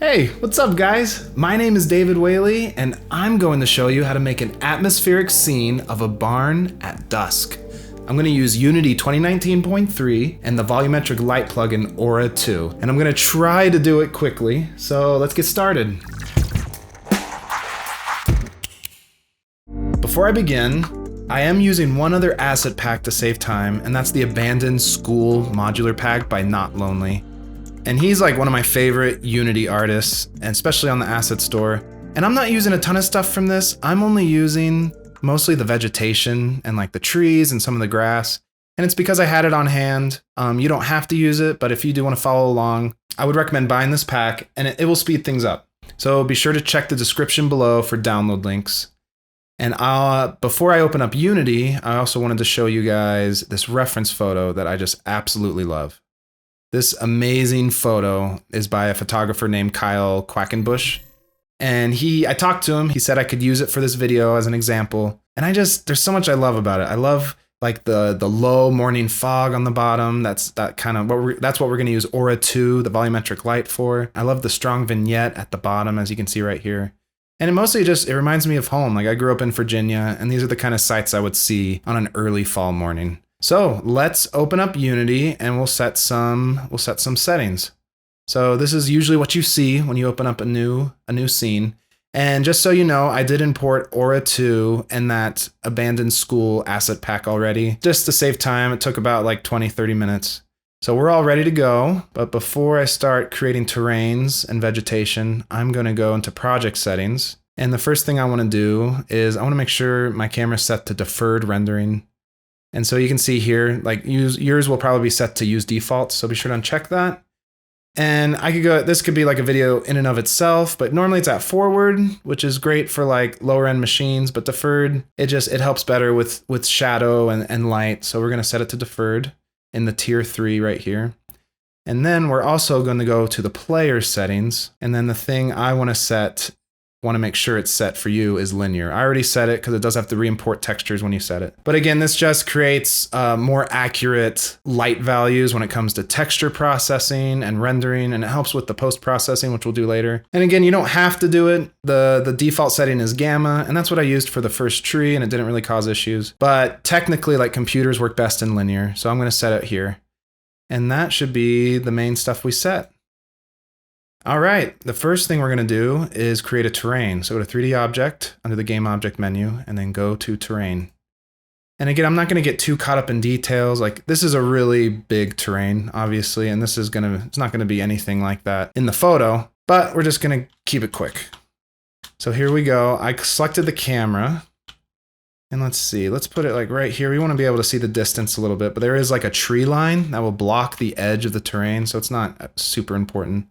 Hey, what's up guys? My name is David Whaley and I'm going to show you how to make an atmospheric scene of a barn at dusk. I'm going to use Unity 2019.3 and the volumetric light plugin Aura 2, and I'm going to try to do it quickly, so let's get started. Before I begin, I am using one other asset pack to save time, and that's the Abandoned School modular pack by Not Lonely. And he's like one of my favorite Unity artists, and especially on the asset store. And I'm not using a ton of stuff from this. I'm only using mostly the vegetation and like the trees and some of the grass. And it's because I had it on hand. You don't have to use it, but if you do want to follow along, I would recommend buying this pack, and it will speed things up. So be sure to check the description below for download links. And before I open up Unity, I also wanted to show you guys this reference photo that I just absolutely love. This amazing photo is by a photographer named Kyle Quackenbush. And I talked to him, he said I could use it for this video as an example. And there's so much I love about it. I love like the low morning fog on the bottom. That's what we're gonna use Aura 2, the volumetric light for. I love the strong vignette at the bottom, as you can see right here. And it reminds me of home. Like I grew up in Virginia, and these are the kind of sights I would see on an early fall morning. So let's open up Unity and we'll set some settings. So this is usually what you see when you open up a new scene. And just so you know, I did import Aura 2 and that Abandoned School asset pack already. Just to save time, it took about like 20-30 minutes. So we're all ready to go. But before I start creating terrains and vegetation, I'm gonna go into project settings. And the first thing I wanna do is I wanna make sure my camera's set to deferred rendering. And so you can see here, like yours will probably be set to use default, so be sure to uncheck that. And this could be like a video in and of itself, but normally it's at forward, which is great for like lower end machines, but deferred, it helps better with shadow and light. So we're gonna set it to deferred in the tier 3 right here. And then we're also gonna go to the player settings. And then the thing I wanna make sure it's set for you is linear. I already set it because it does have to re-import textures when you set it. But again, this just creates more accurate light values when it comes to texture processing and rendering, and it helps with the post-processing, which we'll do later. And again, you don't have to do it. The default setting is gamma, and that's what I used for the first tree, and it didn't really cause issues. But technically, like computers work best in linear, so I'm gonna set it here. And that should be the main stuff we set. All right, the first thing we're gonna do is create a terrain. So go to 3D Object under the Game Object menu, and then go to Terrain. And again, I'm not gonna get too caught up in details. Like this is a really big terrain, obviously, and it's not gonna be anything like that in the photo, but we're just gonna keep it quick. So here we go. I selected the camera, and let's see, let's put it like right here. We wanna be able to see the distance a little bit, but there is like a tree line that will block the edge of the terrain, so it's not super important.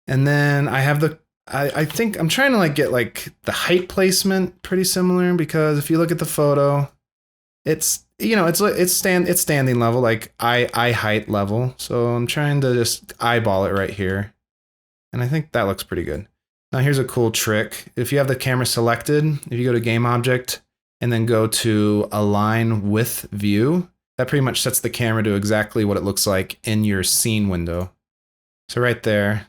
And then I have I think I'm trying to like get like the height placement pretty similar, because if you look at the photo, it's standing level, like eye height level. So I'm trying to just eyeball it right here. And I think that looks pretty good. Now here's a cool trick. If you have the camera selected, if you go to Game Object and then go to Align with View, that pretty much sets the camera to exactly what it looks like in your scene window. So right there,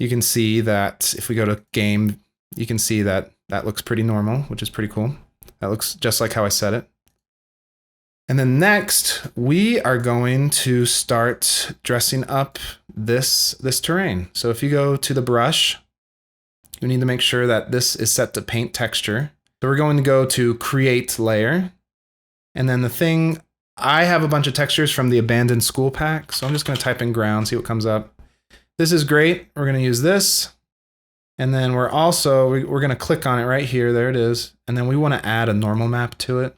you can see that if we go to game, you can see that looks pretty normal, which is pretty cool. That looks just like how I set it. And then next, we are going to start dressing up this terrain. So if you go to the brush, you need to make sure that this is set to paint texture. So we're going to go to create layer. And then I have a bunch of textures from the Abandoned School pack. So I'm just gonna type in ground, see what comes up. This is great. We're gonna use this. And then we're gonna click on it right here. There it is. And then we wanna add a normal map to it.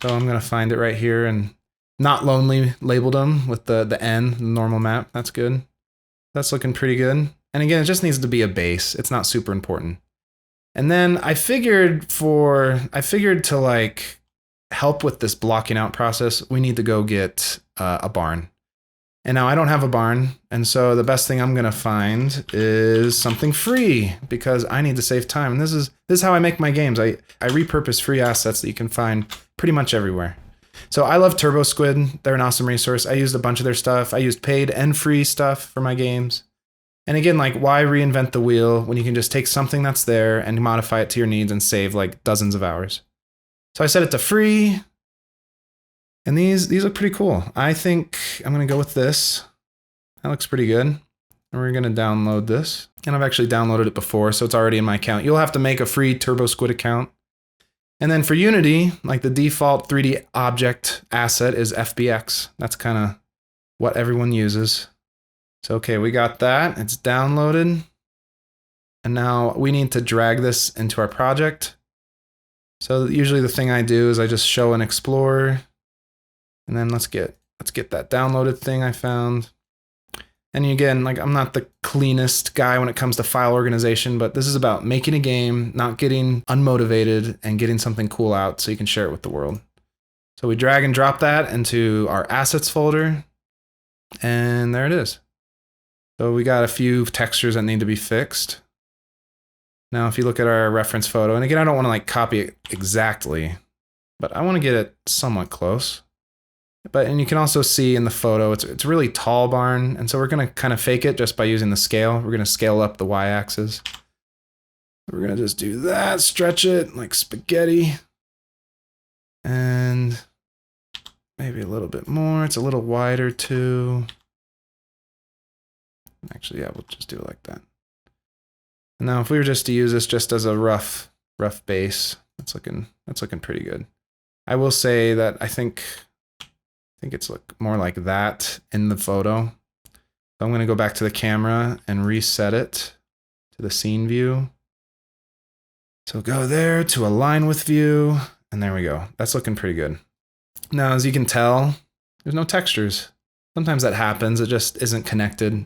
So I'm gonna find it right here, and Not Lonely labeled them with the N, the normal map. That's good. That's looking pretty good. And again, it just needs to be a base. It's not super important. And then I figured to like help with this blocking out process, we need to go get a barn. And now I don't have a barn, and so the best thing I'm gonna find is something free, because I need to save time. And this is how I make my games. I repurpose free assets that you can find pretty much everywhere. So I love Turbo Squid. They're an awesome resource. I used a bunch of their stuff. I used paid and free stuff for my games. And again, like why reinvent the wheel when you can just take something that's there and modify it to your needs and save like dozens of hours. So I set it to free. And these look pretty cool. I think I'm gonna go with this. That looks pretty good. And we're gonna download this. And I've actually downloaded it before, so it's already in my account. You'll have to make a free Turbo Squid account. And then for Unity, like the default 3D object asset is FBX. That's kind of what everyone uses. So okay, we got that. It's downloaded. And now we need to drag this into our project. So usually the thing I do is I just show an explorer. And then let's get that downloaded thing I found. And again, like I'm not the cleanest guy when it comes to file organization, but this is about making a game, not getting unmotivated, and getting something cool out so you can share it with the world. So we drag and drop that into our assets folder. And there it is. So we got a few textures that need to be fixed. Now, if you look at our reference photo, and again, I don't want to like copy it exactly, but I want to get it somewhat close. And you can also see in the photo, it's a really tall barn. And so we're going to kind of fake it just by using the scale. We're going to scale up the y-axis. We're going to just do that, stretch it like spaghetti. And maybe a little bit more. It's a little wider too. Actually, yeah, we'll just do it like that. And now if we were just to use this just as a rough base, that's looking pretty good. I will say that I think it's look more like that in the photo. So I'm going to go back to the camera and reset it to the scene view. So go there to align with view, and there we go. That's looking pretty good. Now, as you can tell, there's no textures. Sometimes that happens, it just isn't connected.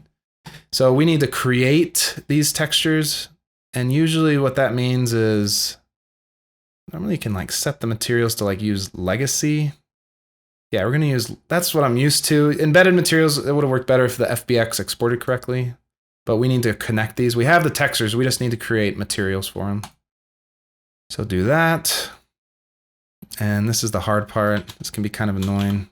So we need to create these textures, and usually what that means is normally you can like set the materials to like use legacy. Yeah, we're gonna use, that's what I'm used to. Embedded materials, it would have worked better if the FBX exported correctly, but we need to connect these. We have the textures, we just need to create materials for them. So do that. And this is the hard part. This can be kind of annoying,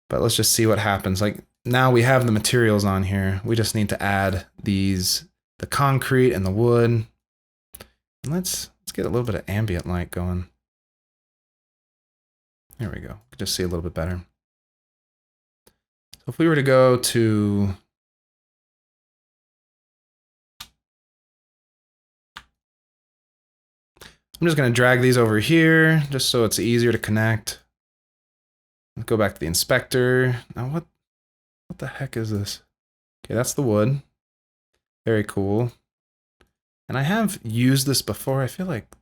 but let's just see what happens. Like now we have the materials on here. We just need to add these, the concrete and the wood. And let's get a little bit of ambient light going. There we go. You can just see a little bit better. So if we were to go to I'm just going to drag these over here just so it's easier to connect. Let's go back to the inspector. Now what the heck is this? Okay, that's the wood. Very cool. And I have used this before. I feel like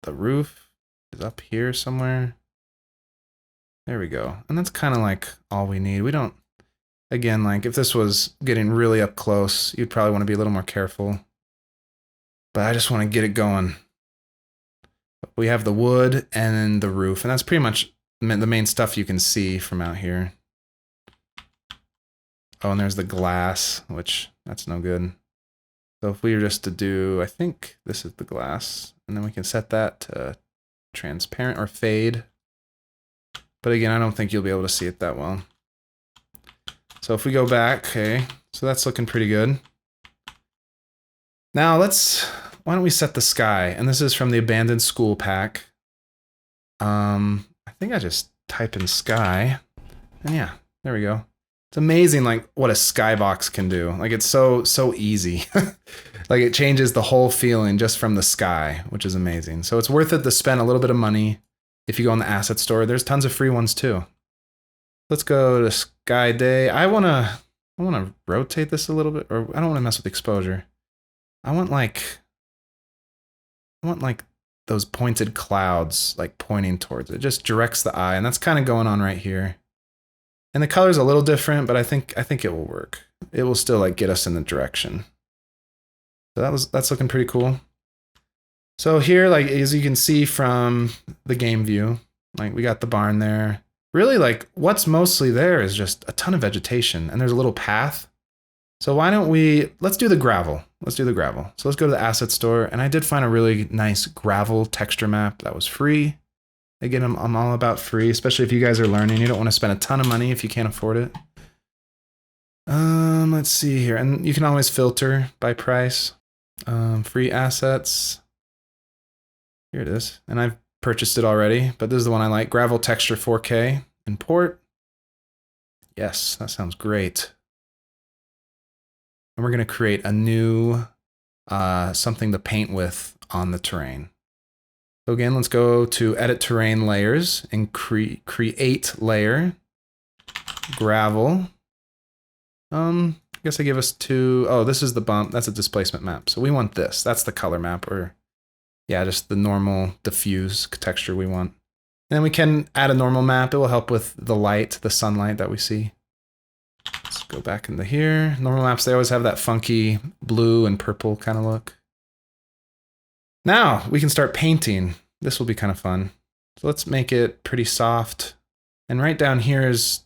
the roof is up here somewhere. There we go. And that's kind of like all we need. We don't, again, like if this was getting really up close, you'd probably want to be a little more careful. But I just want to get it going. We have the wood and the roof, and that's pretty much the main stuff you can see from out here. Oh, and there's the glass, which that's no good. So if we were just to do, I think this is the glass, and then we can set that to transparent or fade. But again, I don't think you'll be able to see it that well. So if we go back, okay, so that's looking pretty good. Now why don't we set the sky? And this is from the Abandoned School pack. I think I just type in sky, and yeah, there we go. It's amazing like what a skybox can do. Like it's so easy. Like it changes the whole feeling just from the sky, which is amazing. So it's worth it to spend a little bit of money if you go on the asset store. There's tons of free ones too. Let's go to sky day. I wanna rotate this a little bit, or I don't want to mess with exposure. I want like those pointed clouds like pointing towards it. It just directs the eye, and that's kind of going on right here. And the color's a little different, but I think it will work. It will still like get us in the direction. So that's looking pretty cool. So here, like as you can see from the game view, like we got the barn there. Really like what's mostly there is just a ton of vegetation, and there's a little path. So why don't let's do the gravel. Let's do the gravel. So let's go to the asset store, and I did find a really nice gravel texture map that was free. Again, I'm all about free, especially if you guys are learning. You don't want to spend a ton of money if you can't afford it. Let's see here. And you can always filter by price. Free assets. Here it is. And I've purchased it already, but this is the one I like. Gravel texture 4K. Import. Yes, that sounds great. And we're going to create a new something to paint with on the terrain. So again, let's go to edit terrain layers and create layer. Gravel. I guess I give us two. Oh, this is the bump. That's a displacement map. So we want this. That's the color map, or yeah, just the normal diffuse texture we want. And then we can add a normal map. It will help with the light, the sunlight that we see. Let's go back into here. Normal maps, they always have that funky blue and purple kind of look. Now we can start painting. This will be kind of fun. So let's make it pretty soft. And right down here is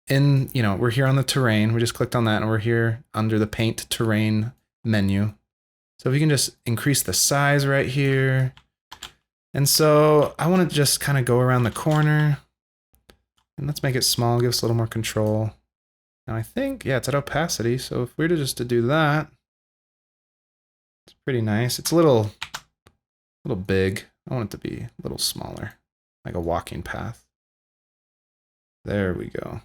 we're here on the terrain. We just clicked on that and we're here under the paint terrain menu. So if you can just increase the size right here. And so I want to just kind of go around the corner and let's make it small, give us a little more control. Now I think, yeah, it's at opacity. So if we were just to do that, it's pretty nice. It's a little big. I want it to be a little smaller, like a walking path. There we go.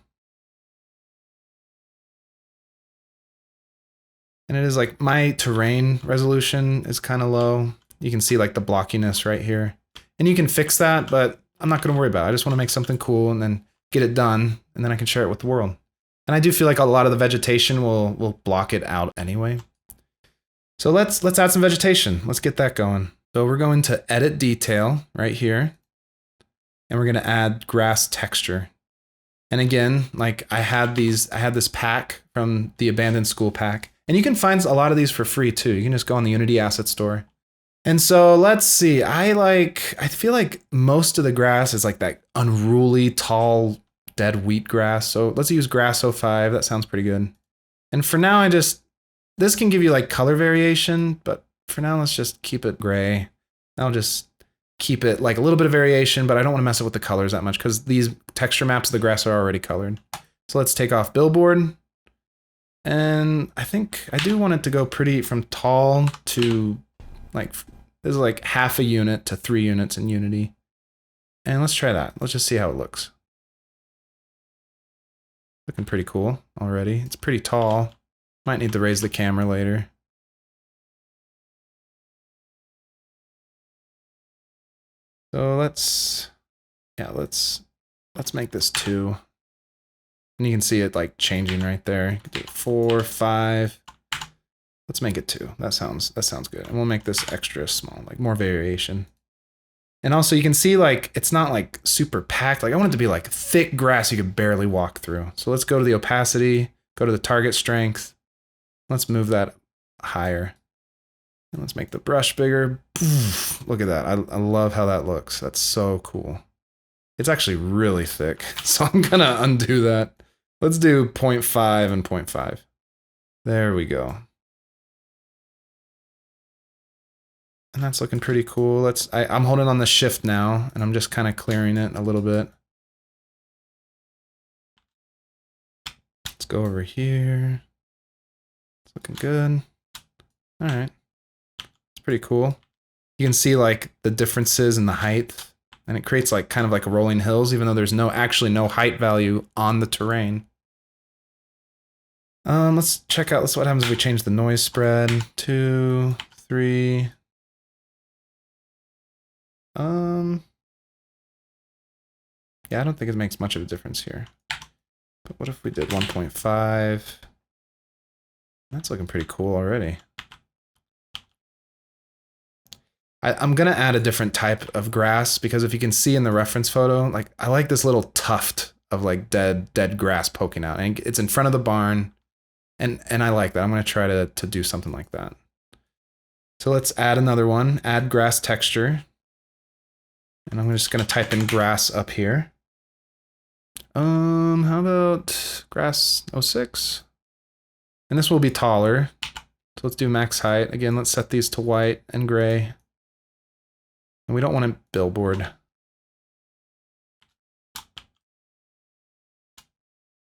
And it is like my terrain resolution is kind of low. You can see like the blockiness right here. And you can fix that, but I'm not going to worry about it. I just want to make something cool and then get it done, and then I can share it with the world. And I do feel like a lot of the vegetation will block it out anyway. So let's add some vegetation. Let's get that going. So we're going to edit detail right here. And we're going to add grass texture. And again, like I had this pack from the abandoned school pack. And you can find a lot of these for free too. You can just go on the Unity asset store. And so let's see, I feel like most of the grass is like that unruly, tall, dead wheat grass. So let's use grass 05. That sounds pretty good. And for now, this can give you like color variation, but for now, let's just keep it gray. I'll just keep it like a little bit of variation, but I don't want to mess it with the colors that much because these texture maps of the grass are already colored. So let's take off billboard. And I think I do want it to go pretty from tall to like, this is like half a unit to 3 units in Unity. And let's try that. Let's just see how it looks. Looking pretty cool already. It's pretty tall. Might need to raise the camera later. So let's make this 2. And you can see it like changing right there. You can do 4, 5. Let's make it 2. That sounds good. And we'll make this extra small, like more variation. And also you can see like it's not like super packed. Like I want it to be like thick grass you could barely walk through. So let's go to the opacity, go to the target strength. Let's move that higher. And let's make the brush bigger. Look at that. I love how that looks. That's so cool. It's actually really thick. So I'm gonna undo that. Let's do 0.5 and 0.5. There we go. And that's looking pretty cool. I'm holding on the shift now, and I'm just kind of clearing it a little bit. Let's go over here. It's looking good. All right. It's pretty cool. You can see like the differences in the height, and it creates like kind of like rolling hills, even though there's actually no height value on the terrain. Let's check out, what happens if we change the noise spread. 2, 3. Yeah, I don't think it makes much of a difference here. But what if we did 1.5? That's looking pretty cool already. I'm gonna add a different type of grass because if you can see in the reference photo, like I like this little tuft of like dead grass poking out, and it's in front of the barn, and I like that. I'm gonna try to do something like that. So let's add another one. Add grass texture, and I'm just gonna type in grass up here. How about grass 06? And this will be taller. So let's do max height. Again, let's set these to white and gray. And we don't want a billboard.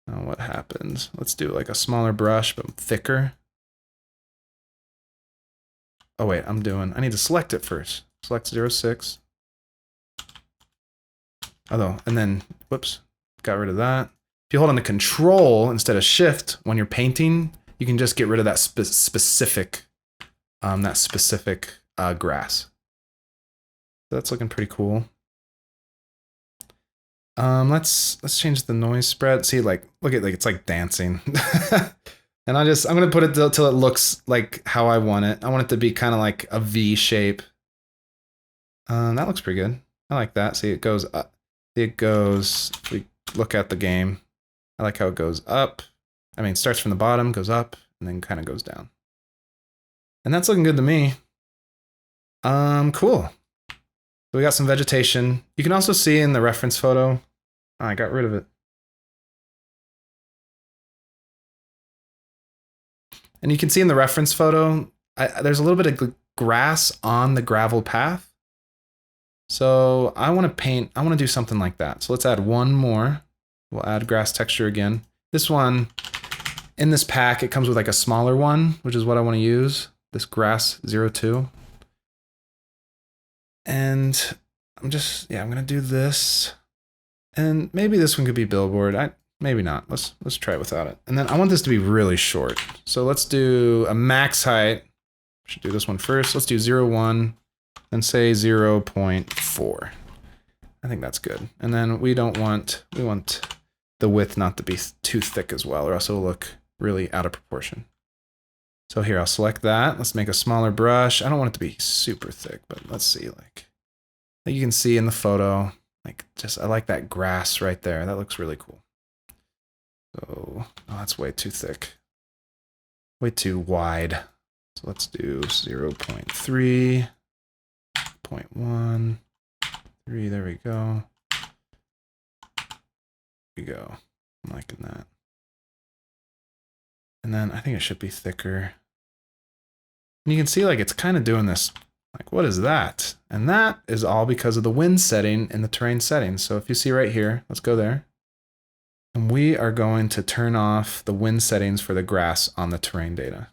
Now what happens? Let's do like a smaller brush, but thicker. Oh wait, I need to select it first. Select 0.6. Although, and then, whoops, got rid of that. If you hold on to Control instead of Shift when you're painting, you can just get rid of that specific grass. So that's looking pretty cool. Let's change the noise spread. See, like, look at, like, it's like dancing. And I'm gonna put it till it looks like how I want it. I want it to be kind of like a V shape. That looks pretty good. I like that. See, it goes up. It goes, if we look at the game, I like how it goes up. I mean, it starts from the bottom, goes up, and then kind of goes down. And that's looking good to me. Cool. So we got some vegetation. You can also see in the reference photo, I got rid of it. And you can see in the reference photo, there's a little bit of grass on the gravel path. So I want to do something like that. So let's add one more. We'll add grass texture again. This one, in this pack, it comes with like a smaller one, which is what I want to use. This grass 02. And I'm going to do this. And maybe this one could be billboard. Maybe not. Let's try it without it. And then I want this to be really short. So let's do a max height. Should do this one first. Let's do 0.1 and say 0.4. I think that's good. And then we want the width not to be too thick as well, or else it'll look really out of proportion. So here, I'll select that. Let's make a smaller brush. I don't want it to be super thick, but let's see, like you can see in the photo, like I like that grass right there. That looks really cool. So, oh, that's way too thick. Way too wide. So let's do 0.3, 0.1, 3, there we go. There we go. I'm liking that. And then I think it should be thicker. And you can see like it's kind of doing this, like what is that? And that is all because of the wind setting in the terrain settings. So if you see right here, let's go there. And we are going to turn off the wind settings for the grass on the terrain data.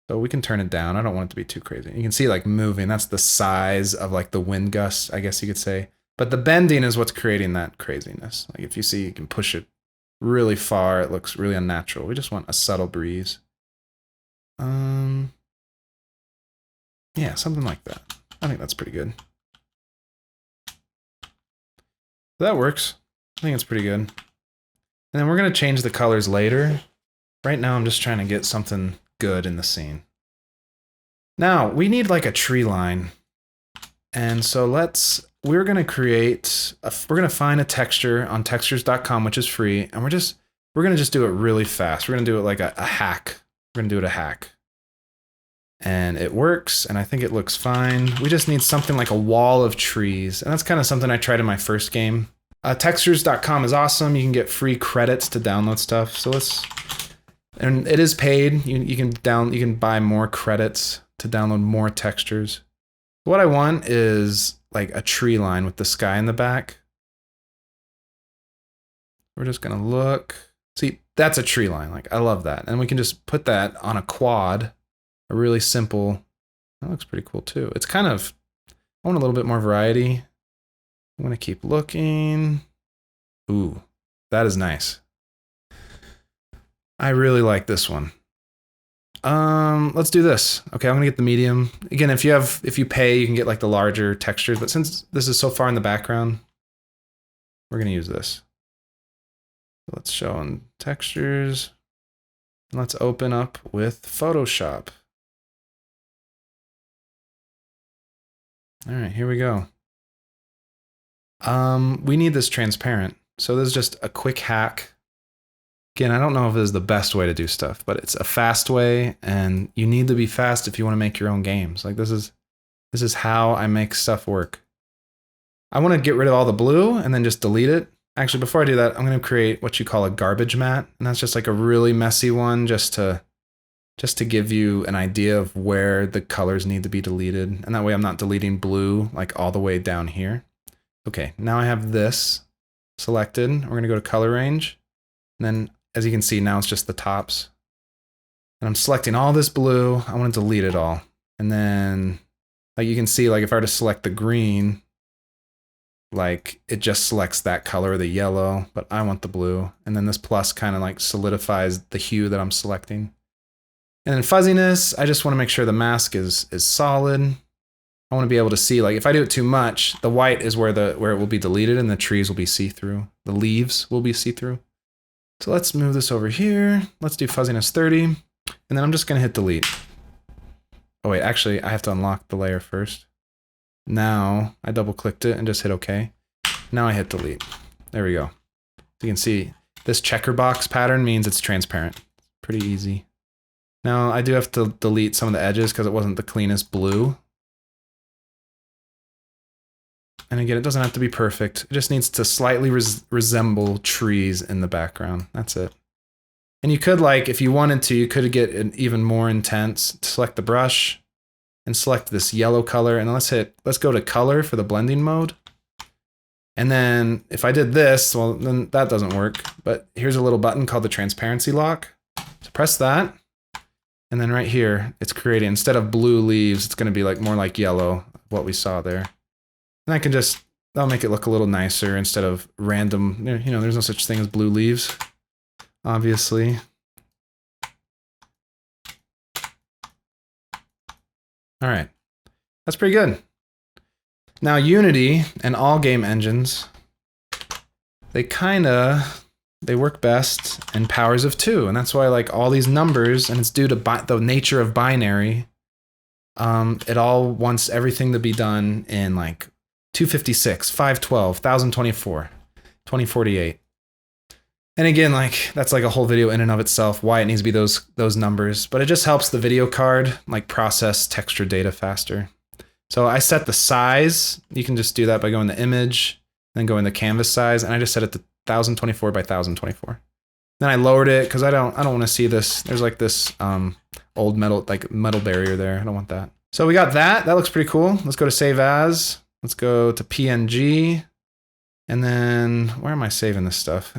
So we can turn it down. I don't want it to be too crazy. You can see like moving. That's the size of like the wind gusts, I guess you could say. But the bending is what's creating that craziness. Like if you see, you can push it really far. It looks really unnatural. We just want a subtle breeze. Yeah, something like that. I think that's pretty good. That works. I think it's pretty good. And then we're going to change the colors later. Right now, I'm just trying to get something good in the scene. Now, we need like a tree line. And so we're going to find a texture on textures.com, which is free. And we're going to just do it really fast. We're going to do it like a hack. We're going to do it a hack. And it works, and I think it looks fine. We just need something like a wall of trees. And that's kind of something I tried in my first game. Textures.com is awesome. You can get free credits to download stuff. So and it is paid. You can buy more credits to download more textures. What I want is like a tree line with the sky in the back. We're just gonna look. See, that's a tree line. Like I love that. And we can just put that on a quad. A really simple, that looks pretty cool too. It's kind of, I want a little bit more variety. I'm gonna keep looking. Ooh, that is nice. I really like this one. Let's do this. Okay, I'm gonna get the medium. Again, if you pay, you can get like the larger textures, but since this is so far in the background, we're gonna use this. Let's show on textures. Let's open up with Photoshop. All right, here we go. We need this transparent. So this is just a quick hack. Again, I don't know if this is the best way to do stuff, but it's a fast way, and you need to be fast if you want to make your own games. Like this is how I make stuff work. I want to get rid of all the blue and then just delete it. Actually, before I do that, I'm going to create what you call a garbage mat, and that's just like a really messy one just to give you an idea of where the colors need to be deleted. And that way I'm not deleting blue like all the way down here. Okay, now I have this selected. We're gonna go to color range. And then as you can see now, it's just the tops. And I'm selecting all this blue. I want to delete it all. And then, like you can see, like if I were to select the green, like it just selects that color, the yellow, but I want the blue. And then this plus kind of like solidifies the hue that I'm selecting. And then fuzziness, I just want to make sure the mask is solid. I want to be able to see, like if I do it too much, the white is where it will be deleted and the trees will be see-through. The leaves will be see-through. So let's move this over here. Let's do fuzziness 30. And then I'm just going to hit delete. Oh wait, actually I have to unlock the layer first. Now I double clicked it and just hit OK. Now I hit delete. There we go. So you can see this checker box pattern means it's transparent. Pretty easy. Now I do have to delete some of the edges because it wasn't the cleanest blue. And again, it doesn't have to be perfect. It just needs to slightly resemble trees in the background. That's it. And you could, like, if you wanted to, you could get an even more intense. Select the brush and select this yellow color. And let's go to color for the blending mode. And then if I did this, well, then that doesn't work. But here's a little button called the transparency lock. So press that. And then right here, it's creating, instead of blue leaves, it's going to be like more like yellow, what we saw there. And I can that'll make it look a little nicer instead of random, you know, there's no such thing as blue leaves, obviously. All right, that's pretty good. Now Unity and all game engines, they work best in powers of 2. And that's why like all these numbers, and it's due to the nature of binary, it all wants everything to be done in like 256, 512, 1024, 2048. And again, like that's like a whole video in and of itself, why it needs to be those numbers, but it just helps the video card like process texture data faster. So I set the size. You can just do that by going to image, then go into canvas size, and I just set it to 1024 by 1024. Then I lowered it because I don't want to see this. There's like this old metal barrier there. I don't want that. So we got that. That looks pretty cool. Let's go to save as. Let's go to PNG. And then where am I saving this stuff?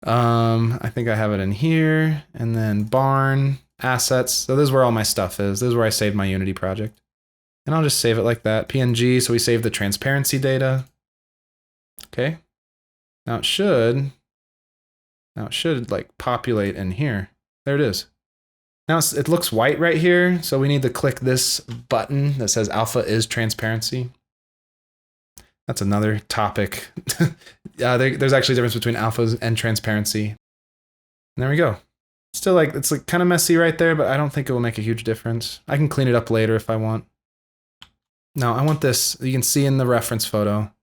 I think I have it in here. And then barn, assets. So this is where all my stuff is. This is where I saved my Unity project. And I'll just save it like that. PNG, so we save the transparency data. Okay. Now it should like populate in here. There it is. Now it looks white right here, so we need to click this button that says alpha is transparency. That's another topic. There's actually a difference between alphas and transparency. And there we go. Still like, it's like kind of messy right there, but I don't think it will make a huge difference. I can clean it up later if I want. Now I want this, you can see in the reference photo,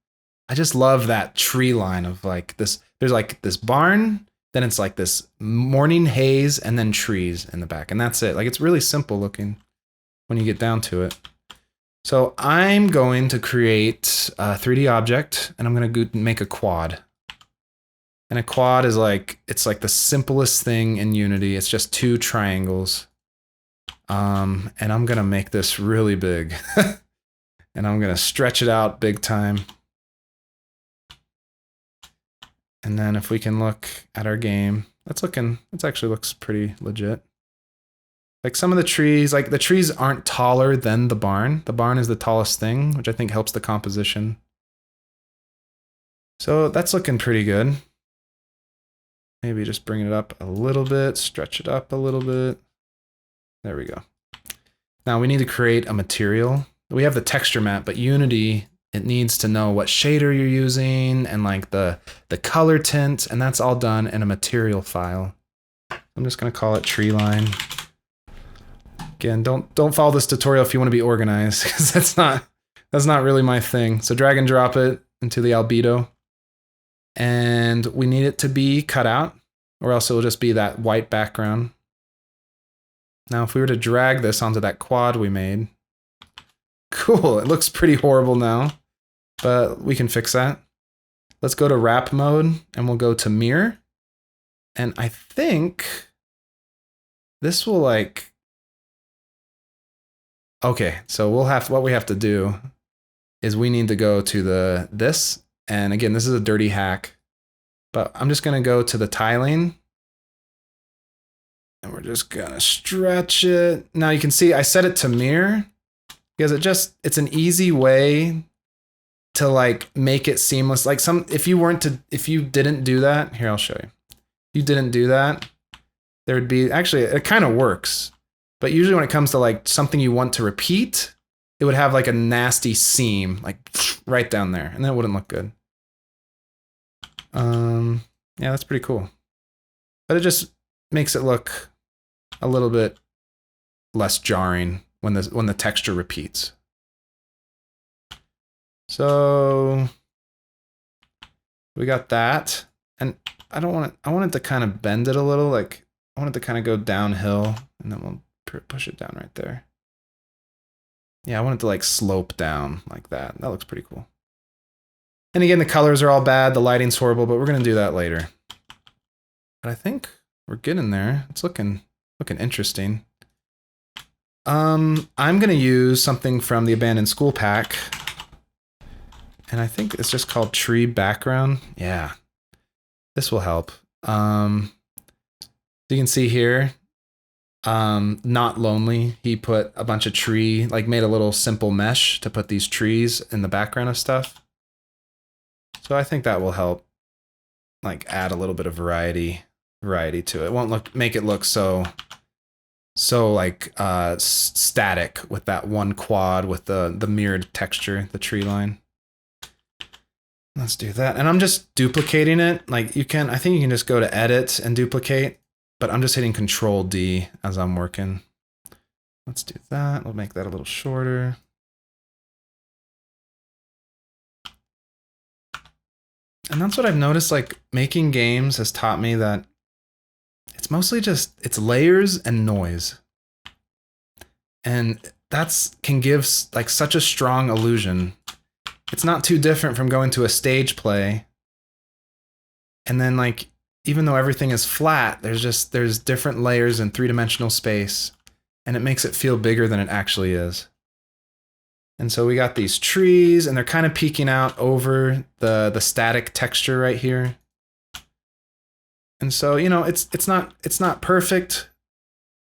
I just love that tree line of like this, there's like this barn, then it's like this morning haze and then trees in the back. And that's it. Like it's really simple looking when you get down to it. So I'm going to create a 3D object and I'm going to make a quad. And a quad is like, it's like the simplest thing in Unity. It's just 2 triangles. And I'm going to make this really big and I'm going to stretch it out big time. And then if we can look at our game, it actually looks pretty legit. Like some of the trees, like the trees aren't taller than the barn. The barn is the tallest thing, which I think helps the composition. So that's looking pretty good. Maybe just bring it up a little bit, stretch it up a little bit. There we go. Now we need to create a material. We have the texture map, but Unity, it needs to know what shader you're using and like the color tint, and that's all done in a material file. I'm just gonna call it tree line. Again, don't follow this tutorial if you want to be organized, because that's not really my thing. So drag and drop it into the albedo. And we need it to be cut out, or else it will just be that white background. Now, if we were to drag this onto that quad we made, cool, it looks pretty horrible now, but we can fix that. Let's go to wrap mode and we'll go to mirror. And I think this will like, okay, so what we have to do is we need to go to this. And again, this is a dirty hack. But I'm just gonna go to the tiling. And we're just gonna stretch it. Now you can see I set it to mirror because it's an easy way to like make it seamless. Like if you didn't do that, here, I'll show you. If you didn't do that, there would be, actually, it kind of works. But usually when it comes to like something you want to repeat, it would have like a nasty seam, like right down there, and that wouldn't look good. Yeah, that's pretty cool. But it just makes it look a little bit less jarring when the texture repeats. So we got that, and I want it to kind of bend it a little, like I want it to kind of go downhill, and then we'll push it down right there. Yeah, I want it to like slope down like that. That looks pretty cool. And again, the colors are all bad, the lighting's horrible, but we're gonna do that later. But I think we're getting there. It's looking interesting. I'm gonna use something from the Abandoned School pack. And I think it's just called Tree Background. Yeah, this will help. You can see here, Not Lonely, he put a bunch of tree, like made a little simple mesh to put these trees in the background of stuff. So I think that will help like add a little bit of variety to it. It won't make it look so like static with that one quad with the mirrored texture, the tree line. Let's do that. And I'm just duplicating it. Like I think you can just go to edit and duplicate, but I'm just hitting Control D as I'm working. Let's do that. We'll make that a little shorter. And that's what I've noticed, like making games has taught me that it's mostly it's layers and noise. And can give like such a strong illusion. It's not too different from going to a stage play. And then like, even though everything is flat, there's different layers in three-dimensional space, and it makes it feel bigger than it actually is. And so we got these trees, and they're kind of peeking out over the static texture right here. And so, you know, it's not perfect,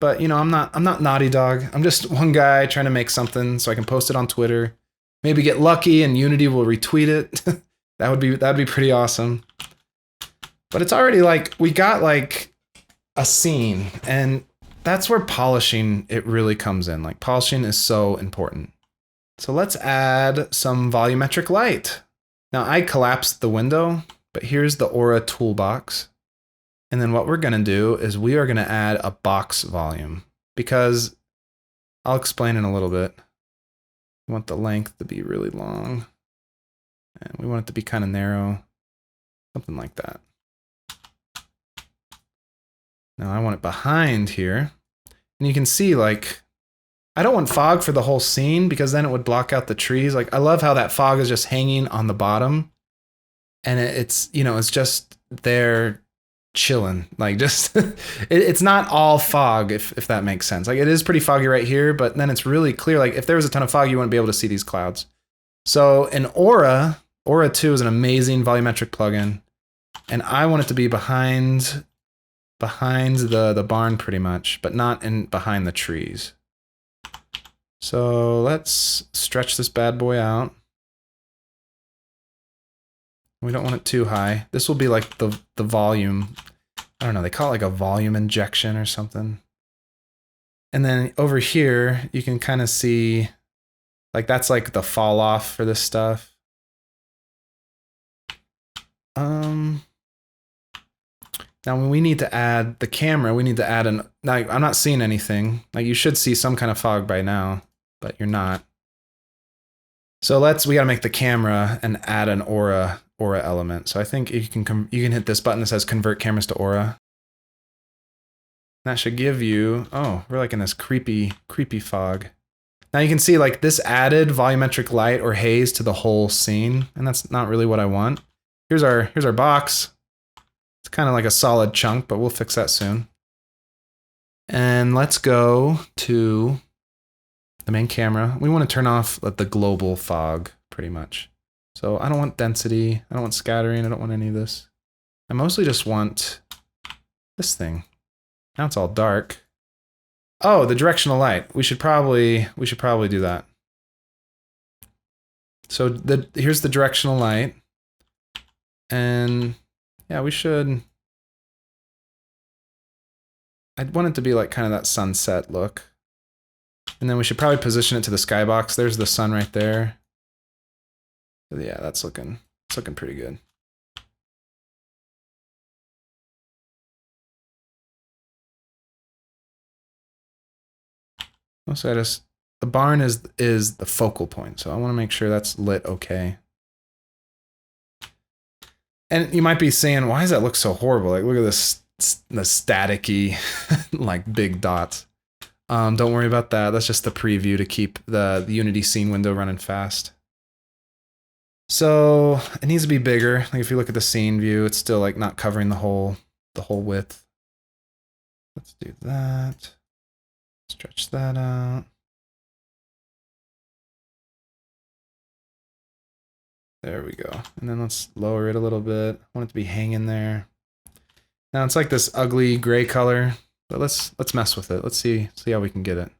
but you know, I'm not Naughty Dog. I'm just one guy trying to make something so I can post it on Twitter. Maybe get lucky and Unity will retweet it. That'd be pretty awesome. But it's already like, we got like a scene, and that's where polishing it really comes in. Like polishing is so important. So let's add some volumetric light. Now I collapsed the window, but here's the Aura toolbox. And then what we're gonna do is we are gonna add a box volume, because I'll explain in a little bit. We want the length to be really long, and we want it to be kind of narrow, something like that. Now I want it behind here, and you can see like, I don't want fog for the whole scene because then it would block out the trees. Like I love how that fog is just hanging on the bottom, and it's, you know, it's just there chilling, like just it's not all fog, if that makes sense. Like it is pretty foggy right here, but then it's really clear. Like if there was a ton of fog, you wouldn't be able to see these clouds. So in Aura 2 is an amazing volumetric plugin, and I want it to be behind the barn pretty much, but not behind the trees. So let's stretch this bad boy out. We don't want it too high. This will be like the volume. I don't know, they call it like a volume injection or something. And then over here, you can kind of see, like that's like the fall off for this stuff. Now when we need to add the camera, we need to add like, I'm not seeing anything. Like you should see some kind of fog by now, but you're not. So we gotta make the camera and add an aura element. So I think you can hit this button that says convert cameras to aura. That should give you, oh, we're like in this creepy fog. Now you can see like this added volumetric light or haze to the whole scene, and that's not really what I want. Here's our box. It's kind of like a solid chunk, but we'll fix that soon. And let's go to the main camera. We want to turn off the global fog pretty much. So I don't want density, I don't want scattering, I don't want any of this. I mostly just want this thing. Now it's all dark. Oh, the directional light. We should probably do that. So here's the directional light. And yeah, we should. I'd want it to be like kind of that sunset look. And then we should probably position it to the skybox. There's the sun right there. So yeah, it's looking pretty good. So the barn is the focal point, so I want to make sure that's lit okay. And you might be saying, why does that look so horrible? Like, look at this, the staticky, like big dots. Don't worry about that. That's just the preview to keep the Unity scene window running fast. So it needs to be bigger. Like if you look at the scene view, it's still like not covering the whole width. Let's do that. Stretch that out. There we go. And then let's lower it a little bit. I want it to be hanging there. Now it's like this ugly gray color, but let's mess with it. Let's see how we can get it.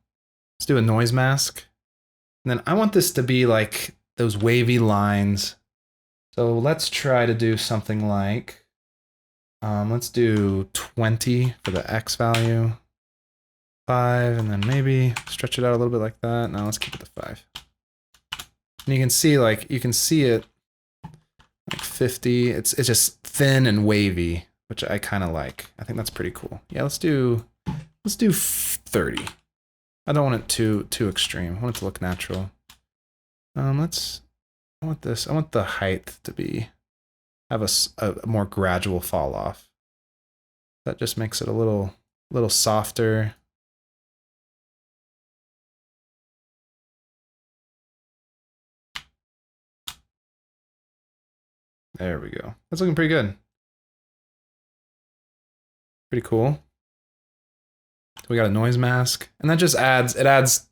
Let's do a noise mask. And then I want this to be like those wavy lines. So let's try to do something like, let's do 20 for the X value. 5, and then maybe stretch it out a little bit like that. Now let's keep it to 5. And you can see it like 50. It's just thin and wavy, which I kind of like. I think that's pretty cool. Yeah, let's do 30. I don't want it too extreme. I want it to look natural. I want the height to have a more gradual fall off. That just makes it a little softer. There we go. That's looking pretty good. Pretty cool. So we got a noise mask, and that just adds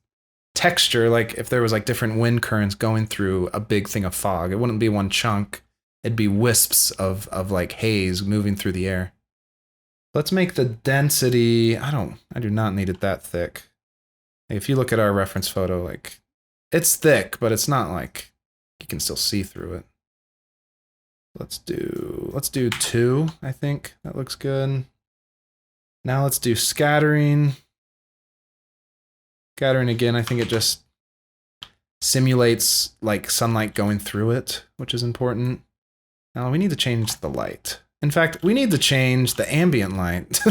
texture. Like if there was like different wind currents going through a big thing of fog, it wouldn't be one chunk. It'd be wisps of like haze moving through the air. Let's make the density. I do not need it that thick. If you look at our reference photo, like it's thick, but it's not like you can still see through it. Let's do 2, I think. That looks good. Now let's do scattering. Scattering again, I think it just simulates like sunlight going through it, which is important. Now we need to change the light. In fact, we need to change the ambient light.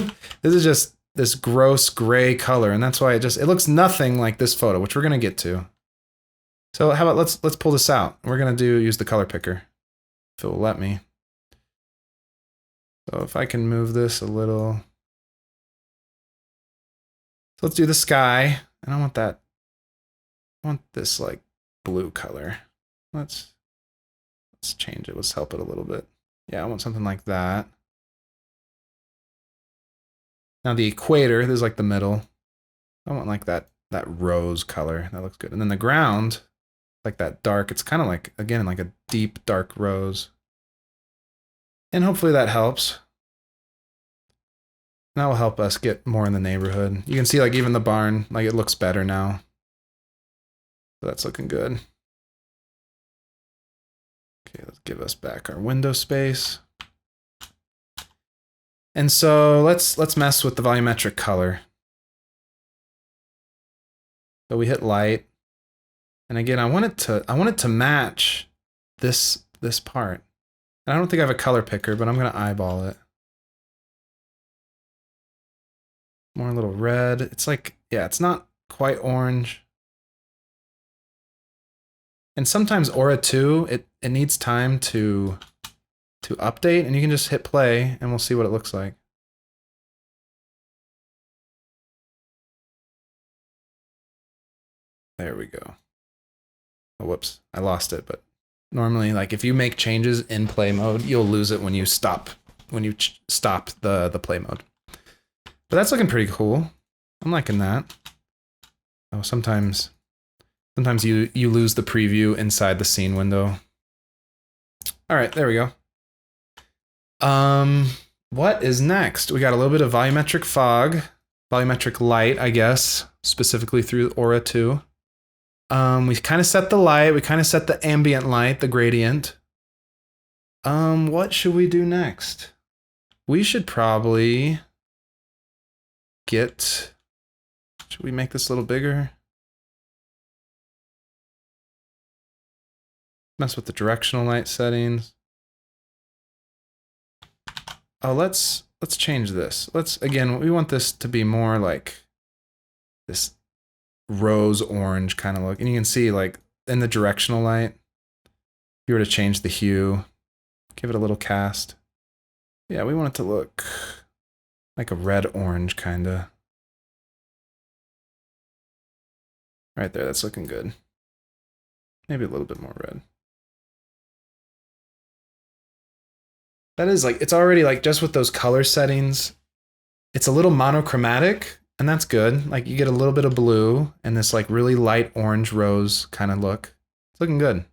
This is just this gross gray color, and that's why it looks nothing like this photo, which we're gonna get to. So how about let's pull this out. We're gonna use the color picker. If it will let me. So if I can move this a little. So let's do the sky. And I want this like blue color. Let's change it. Let's help it a little bit. Yeah, I want something like that. Now the equator, this is like the middle. I want like that rose color. That looks good. And then the ground, like that dark, it's kind of like, again, like a deep dark rose. And hopefully that helps. That will help us get more in the neighborhood. You can see like even the barn, like it looks better now. So that's looking good. Okay, let's give us back our window space. And so let's mess with the volumetric color. So we hit light. And again, I want it to match this part. And I don't think I have a color picker, but I'm gonna eyeball it. More a little red. It's like, yeah, it's not quite orange. And sometimes Aura 2, it needs time to update, and you can just hit play and we'll see what it looks like. There we go. Oh, whoops, I lost it, but normally, like if you make changes in play mode, you'll lose it when you stop the play mode. But that's looking pretty cool. I'm liking that. Oh, sometimes you lose the preview inside the scene window. All right, there we go. What is next? We got a little bit of volumetric fog, volumetric light, I guess, specifically through Aura 2. We kind of set the light, we kind of set the ambient light, the gradient. What should we do next? We should probably should we make this a little bigger? Mess with the directional light settings. Oh, let's change this. Again, we want this to be more like this rose orange kind of look. And you can see like in the directional light, if you were to change the hue, give it a little cast. Yeah, we want it to look like a red orange kind of. Right there, that's looking good. Maybe a little bit more red. That is like, it's already like just with those color settings, it's a little monochromatic, and that's good. Like you get a little bit of blue and this like really light orange rose kind of look. It's looking good.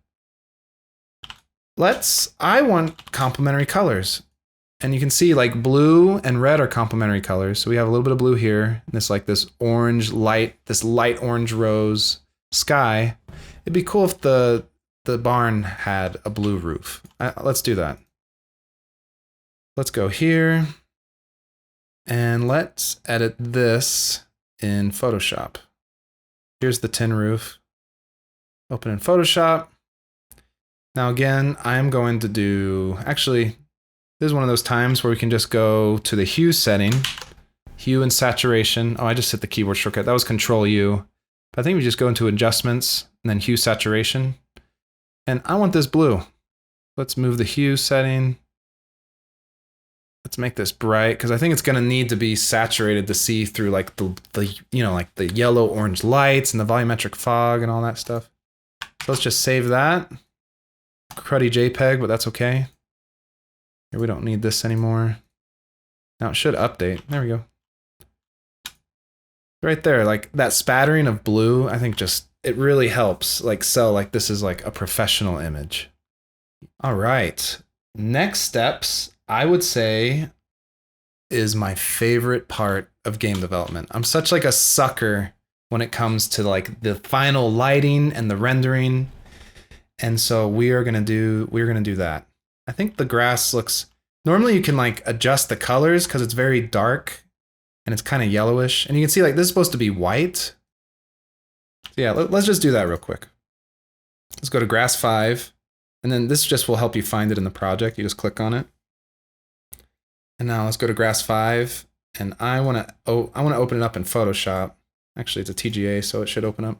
I want complementary colors. And you can see like blue and red are complementary colors. So we have a little bit of blue here, and this orange light, this light orange rose sky. It'd be cool if the barn had a blue roof. Let's do that. Let's go here and let's edit this in Photoshop. Here's the tin roof. Open in Photoshop. Now again, I'm going to do, actually, this is one of those times where we can just go to the hue setting, hue and saturation. Oh, I just hit the keyboard shortcut. That was Control U. But I think we just go into adjustments and then hue saturation. And I want this blue. Let's move the hue setting. Let's make this bright because I think it's going to need to be saturated to see through like the like the yellow orange lights and the volumetric fog and all that stuff. So let's just save that. Cruddy JPEG, but that's okay. Here, we don't need this anymore. Now it should update. There we go. Right there, like that spattering of blue, I think it really helps like sell like this is like a professional image. All right. Next steps, I would say, is my favorite part of game development. I'm such like a sucker when it comes to like the final lighting and the rendering. And so we're gonna do that. I think the grass looks, normally you can like adjust the colors because it's very dark and it's kind of yellowish. And you can see like this is supposed to be white. So yeah, let's just do that real quick. Let's go to grass 5. And then this just will help you find it in the project. You just click on it. And now let's go to grass 5. And I want to open it up in Photoshop. Actually, it's a TGA, so it should open up.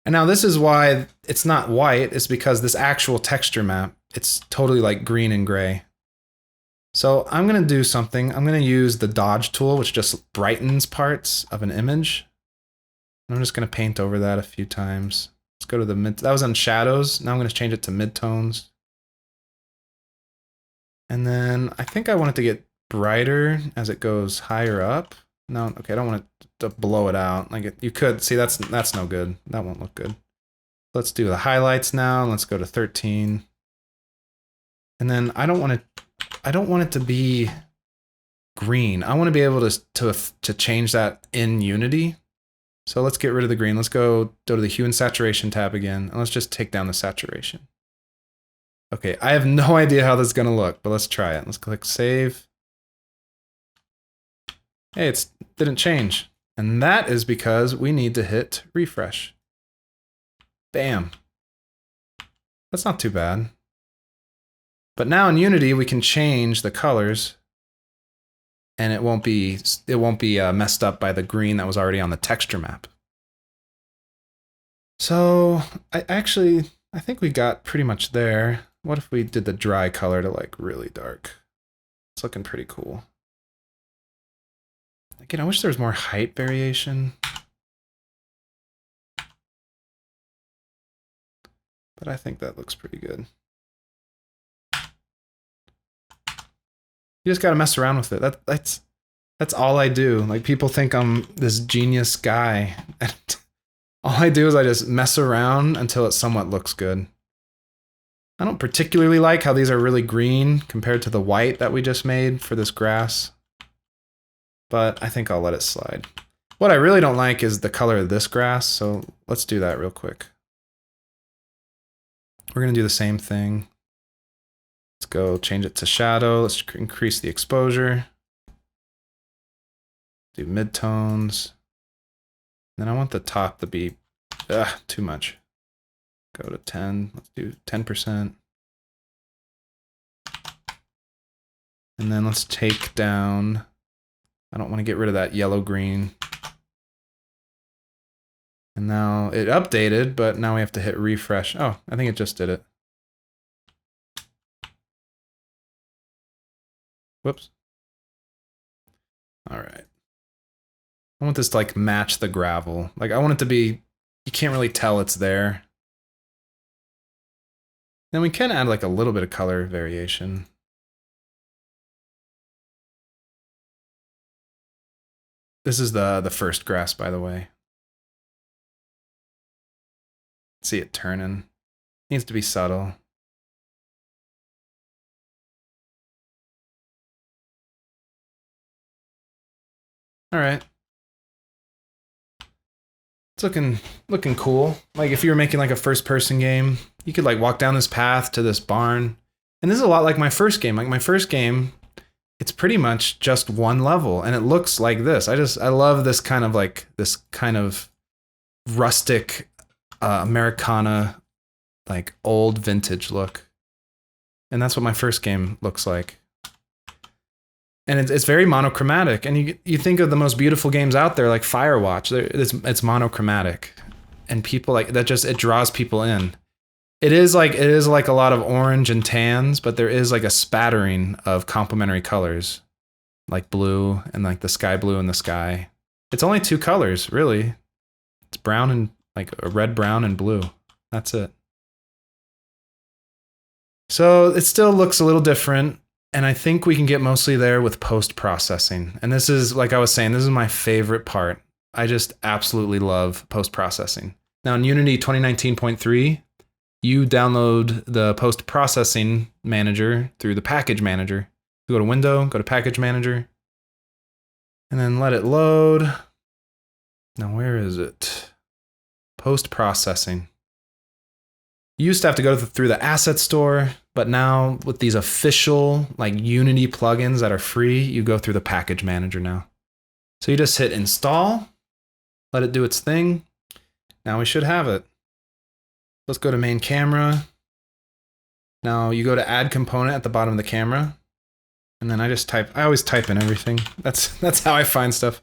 And now this is why it's not white. It's because this actual texture map, it's totally like green and gray. So I'm going to do something. I'm going to use the dodge tool, which just brightens parts of an image. And I'm just going to paint over that a few times. Let's go to the mid. That was on shadows. Now I'm going to change it to midtones. And then I think I want it to get brighter as it goes higher up. No, okay, I don't want it to blow it out. Like you could see that's no good. That won't look good. Let's do the highlights now. Let's go to 13. And then I don't want it to be green. I want to be able to change that in Unity. So let's get rid of the green. Let's go to the hue and saturation tab again. And let's just take down the saturation. Okay, I have no idea how this is going to look, but let's try it. Let's click save. Hey, it didn't change. And that is because we need to hit refresh. Bam. That's not too bad. But now in Unity, we can change the colors and it won't be messed up by the green that was already on the texture map. So I think we got pretty much there. What if we did the dry color to like really dark? It's looking pretty cool. Again, I wish there was more height variation. But I think that looks pretty good. You just gotta mess around with it. That's all I do. Like people think I'm this genius guy. All I do is I just mess around until it somewhat looks good. I don't particularly like how these are really green compared to the white that we just made for this grass, but I think I'll let it slide. What I really don't like is the color of this grass, so let's do that real quick. We're gonna do the same thing. Let's go change it to shadow. Let's increase the exposure. Do midtones. Then I want the top to be too much. Go to 10. Let's do 10%. And then let's take down. I don't want to get rid of that yellow green. And now it updated, but now we have to hit refresh. Oh, I think it just did it. Whoops. All right. I want this to like match the gravel. Like I want it to be, you can't really tell it's there. Then we can add like a little bit of color variation. This is the first grass, by the way. See it turning. Needs to be subtle. All right. It's looking cool. Like if you were making like a first person game, you could like walk down this path to this barn. And this is a lot like my first game. Like my first game, it's pretty much just one level and it looks like this. I love this kind of rustic Americana, like old vintage look. And that's what my first game looks like. And it's very monochromatic. And you think of the most beautiful games out there, like Firewatch, it's monochromatic. And people like that it draws people in. It is like a lot of orange and tans, but there is like a spattering of complementary colors, like blue and like the sky blue in the sky. It's only two colors, really. It's brown and like a red, brown, and blue. That's it. So it still looks a little different. And I think we can get mostly there with post-processing. And this is, like I was saying, this is my favorite part. I just absolutely love post-processing. Now in Unity 2019.3, you download the post-processing manager through the package manager. You go to Window, go to Package Manager, and then let it load. Now where is it? Post-processing. You used to have to go through the asset store, but now with these official like Unity plugins that are free, you go through the package manager now. So you just hit install, let it do its thing. Now we should have it. Let's go to main camera. Now you go to add component at the bottom of the camera. And then I always type in everything. That's how I find stuff.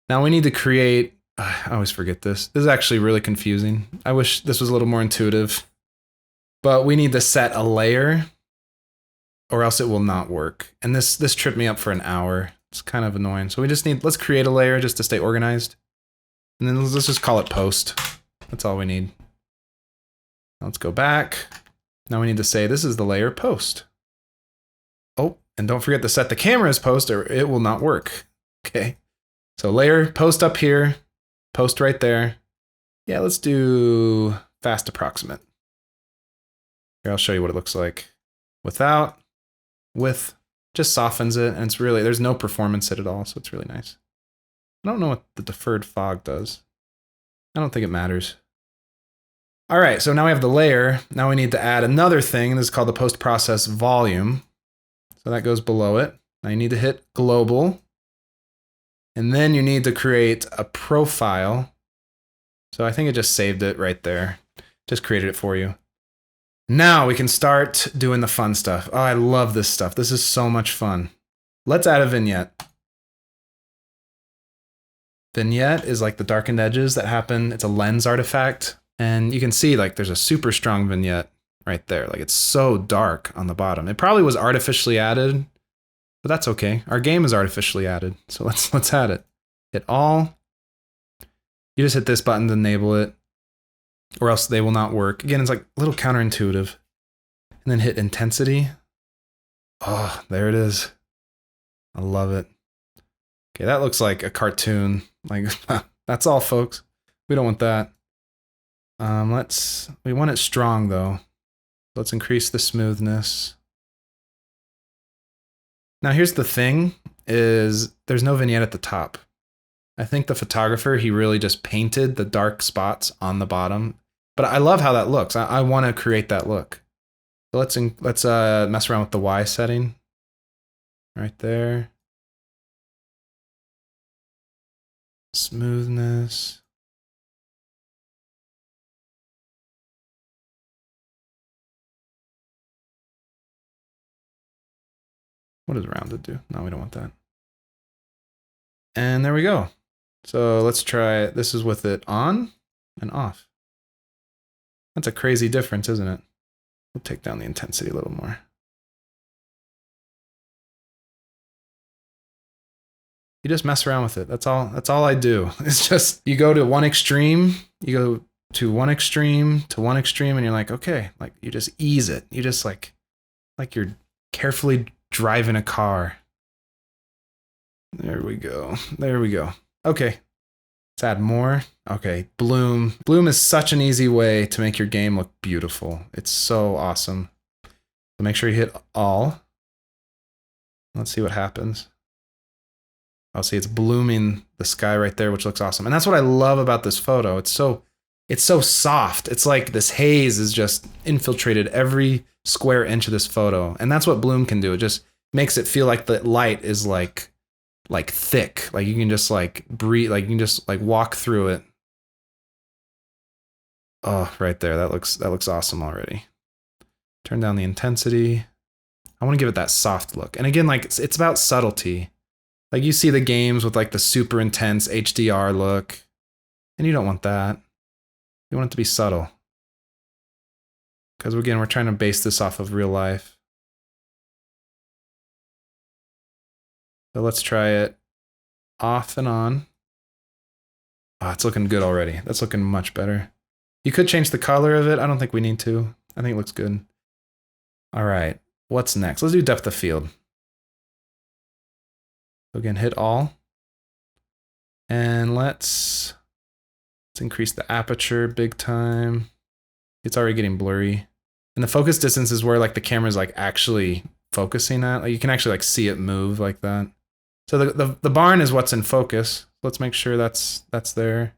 Now we need to create, I always forget this. This is actually really confusing. I wish this was a little more intuitive. But we need to set a layer or else it will not work. And this tripped me up for an hour. It's kind of annoying. So let's create a layer just to stay organized. And then let's just call it post. That's all we need. Let's go back. Now we need to say this is the layer post. Oh, and don't forget to set the camera as post or it will not work. Okay. So layer post up here, post right there. Yeah, let's do fast approximate. Here, I'll show you what it looks like. Without, with, just softens it, and it's really, there's no performance hit at all, so it's really nice. I don't know what the deferred fog does. I don't think it matters. All right, so now we have the layer. Now we need to add another thing. This is called the post-process volume. So that goes below it. Now you need to hit global. And then you need to create a profile. So I think it just saved it right there. Just created it for you. Now we can start doing the fun stuff. Oh, I love this stuff. This is so much fun. Let's add a vignette. Vignette is like the darkened edges that happen. It's a lens artifact. And you can see like there's a super strong vignette right there. Like it's so dark on the bottom. It probably was artificially added, but that's okay. Our game is artificially added. So let's add it. Hit all. You just hit this button to enable it, or else they will not work. Again, it's like a little counterintuitive. And then hit intensity. Oh, there it is. I love it. Okay, that looks like a cartoon. Like that's all, folks. We don't want that. We want it strong though. Let's increase the smoothness. Now here's the thing, is there's no vignette at the top. I think the photographer, he really just painted the dark spots on the bottom. But I love how that looks. I want to create that look. So let's mess around with the Y setting. Right there. Smoothness. What does rounded do? No, we don't want that. And there we go. So let's try it. This is with it on and off. That's a crazy difference, isn't it? We'll take down the intensity a little more. You just mess around with it. That's all I do. It's just, you go to one extreme, you go to one extreme to one extreme, and you're like, okay, like you just ease it. You just like you're carefully driving a car. There we go. There we go. Okay. Let's add more. Okay. Bloom. Bloom is such an easy way to make your game look beautiful. It's so awesome. So make sure you hit all. Let's see what happens. I'll see it's blooming the sky right there, which looks awesome. And that's what I love about this photo. It's so soft. It's like this haze is just infiltrated every square inch of this photo. And that's what bloom can do. It just makes it feel like the light is like thick. Like you can just like breathe, like you can just like walk through it. Oh, right there. That looks awesome already. Turn down the intensity. I want to give it that soft look. And again, like it's about subtlety. Like you see the games with like the super intense HDR look, and you don't want that. You want it to be subtle. Because again, we're trying to base this off of real life. So let's try it off and on. Oh, it's looking good already. That's looking much better. You could change the color of it. I don't think we need to. I think it looks good. All right, what's next? Let's do depth of field. So again, hit all. And let's increase the aperture big time. It's already getting blurry. And the focus distance is where like the camera's like actually focusing at. Like you can actually like see it move like that. So the barn is what's in focus. Let's make sure that's there.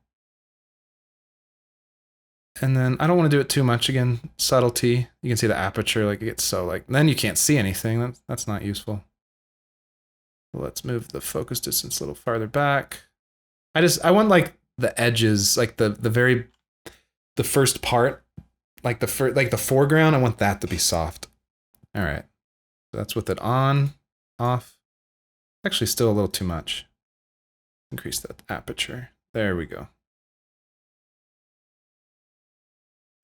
And then I don't want to do it too much. Again, subtlety. You can see the aperture, like it gets so like, then you can't see anything. That's not useful. Let's move the focus distance a little farther back. I want like the edges, like the first part, like the foreground. I want that to be soft. All right, so that's with it on, off. Actually, still a little too much. Increase that aperture. There we go.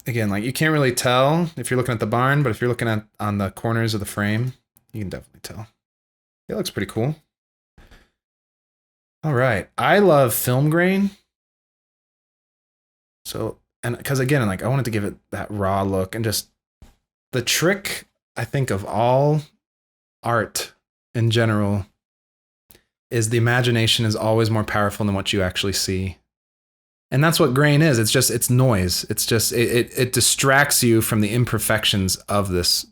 Again, like you can't really tell if you're looking at the barn, but if you're looking at on the corners of the frame, you can definitely tell. It looks pretty cool. All right. I love film grain. So, and because again, like I wanted to give it that raw look, and just the trick, I think, of all art in general is the imagination is always more powerful than what you actually see. And that's what grain is. It's noise. It's just, it distracts you from the imperfections of this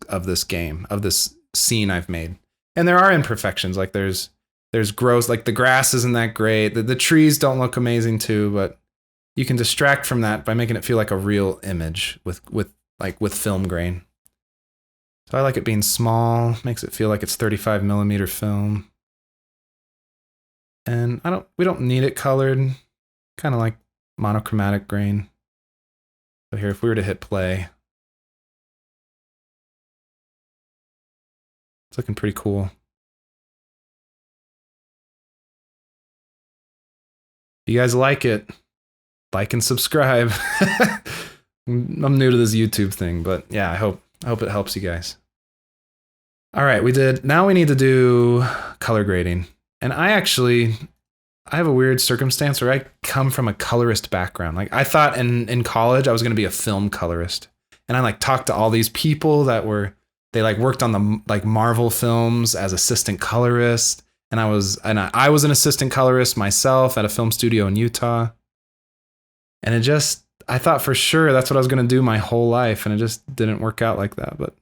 game, of this scene I've made. And there are imperfections, like there's growth, like the grass isn't that great. The trees don't look amazing too, but you can distract from that by making it feel like a real image with film grain. So I like it being small, makes it feel like it's 35 millimeter film. And we don't need it colored, kind of like monochromatic grain. So here, if we were to hit play, it's looking pretty cool. If you guys like it, like and subscribe. I'm new to this YouTube thing, but yeah, I hope it helps you guys. All right, now we need to do color grading. And I have a weird circumstance where I come from a colorist background. Like I thought in college I was going to be a film colorist. And I like talked to all these people that they like worked on the like Marvel films as assistant colorist. And I was an assistant colorist myself at a film studio in Utah. And I thought for sure that's what I was going to do my whole life, and it just didn't work out like that, but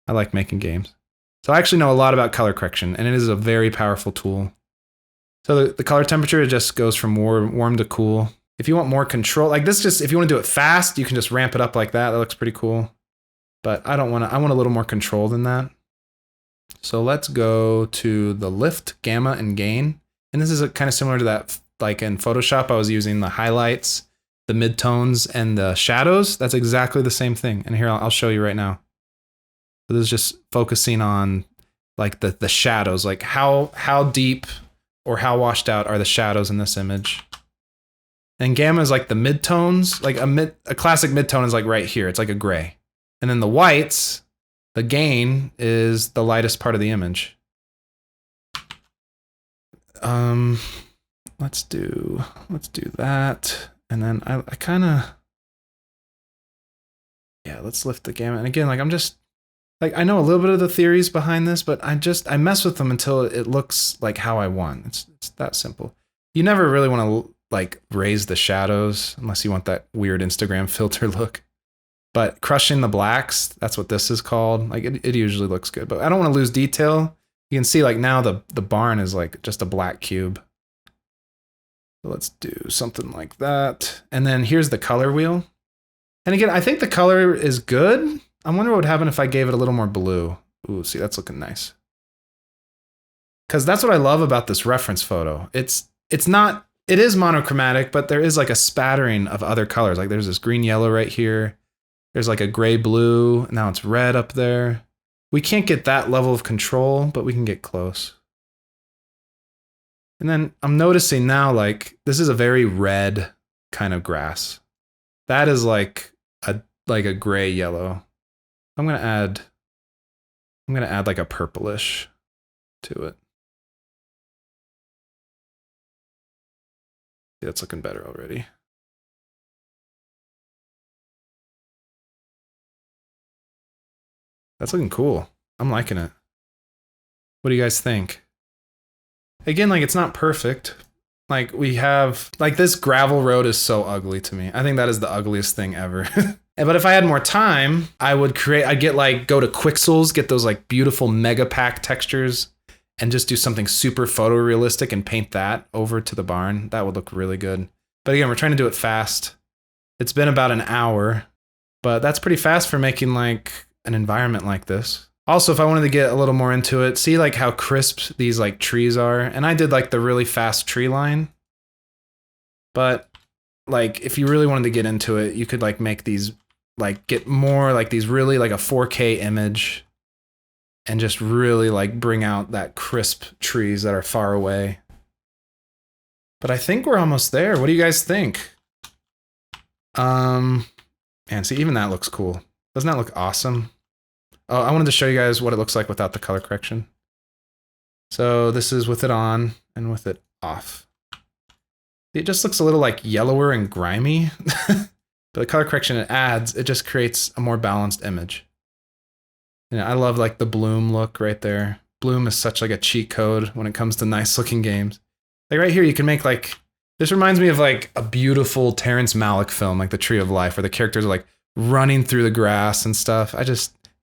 I like making games. So I actually know a lot about color correction, and it is a very powerful tool. So the color temperature just goes from warm to cool. If you want more control, like this, just if you want to do it fast, you can just ramp it up like that. That looks pretty cool. But I don't want to, I want a little more control than that. So let's go to the lift, gamma, and gain. And this is kind of similar to that, like in Photoshop, I was using the highlights, the midtones, and the shadows. That's exactly the same thing. And here, I'll show you right now. So this is just focusing on like the shadows, like how deep or how washed out are the shadows in this image. And gamma is like the midtones, like a classic midtone is like right here. It's like a gray. And then the whites, the gain is the lightest part of the image. Let's do that. And then I kind of, yeah, let's lift the gamma. And again, like I'm just, like I know a little bit of the theories behind this, but I mess with them until it looks like how I want. It's that simple. You never really want to like raise the shadows unless you want that weird Instagram filter look. But crushing the blacks, that's what this is called. Like it usually looks good, but I don't want to lose detail. You can see like now the barn is like just a black cube. So let's do something like that. And then here's the color wheel. And again, I think the color is good. I wonder what would happen if I gave it a little more blue. Ooh, see, that's looking nice. Because that's what I love about this reference photo. It is monochromatic, but there is like a spattering of other colors. Like there's this green yellow right here. There's like a gray blue. Now it's red up there. We can't get that level of control, but we can get close. And then I'm noticing now, like, this is a very red kind of grass. That is like a gray yellow. I'm gonna add like a purplish to it. Yeah, it's looking better already. That's looking cool. I'm liking it. What do you guys think? Again, like it's not perfect. Like we have, like this gravel road is so ugly to me. I think that is the ugliest thing ever. But if I had more time, I'd get like, go to Quixels, get those like beautiful mega pack textures and just do something super photorealistic and paint that over to the barn. That would look really good. But again, we're trying to do it fast. It's been about an hour, but that's pretty fast for making like an environment like this. Also, if I wanted to get a little more into it, see like how crisp these like trees are. And I did like the really fast tree line. But like if you really wanted to get into it, you could like make these, like get more like these really like a 4K image and just really like bring out that crisp trees that are far away. But I think we're almost there. What do you guys think? And see, even that looks cool. Doesn't that look awesome? Oh, I wanted to show you guys what it looks like without the color correction. So this is with it on and with it off. It just looks a little like yellower and grimy. But the color correction it adds, it just creates a more balanced image. And I love like the bloom look right there. Bloom is such like a cheat code when it comes to nice looking games. Like right here, you can make like, this reminds me of like a beautiful Terrence Malick film, like The Tree of Life, where the characters are like running through the grass and stuff.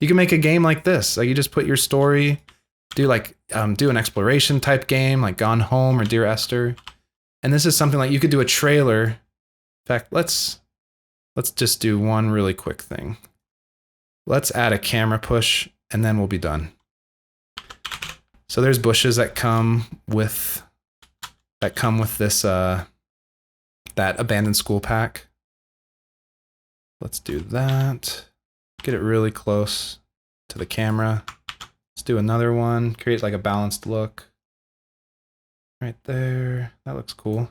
You can make a game like this. Like you just put your story, do an exploration type game like Gone Home or Dear Esther. And this is something like you could do a trailer. In fact, let's just do one really quick thing. Let's add a camera push and then we'll be done. So there's bushes that come with this that abandoned school pack. Let's do that. Get it really close to the camera. Let's do another one. Create like a balanced look. Right there. That looks cool.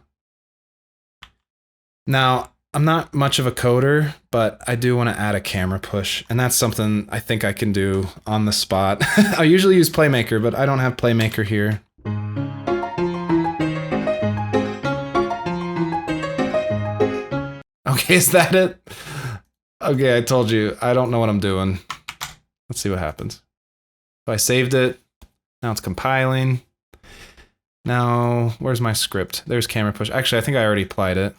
Now, I'm not much of a coder, but I do want to add a camera push. And that's something I think I can do on the spot. I usually use Playmaker, but I don't have Playmaker here. Okay, is that it? Okay, I told you, I don't know what I'm doing. Let's see what happens. So I saved it. Now it's compiling. Now, where's my script? There's camera push. Actually, I think I already applied it.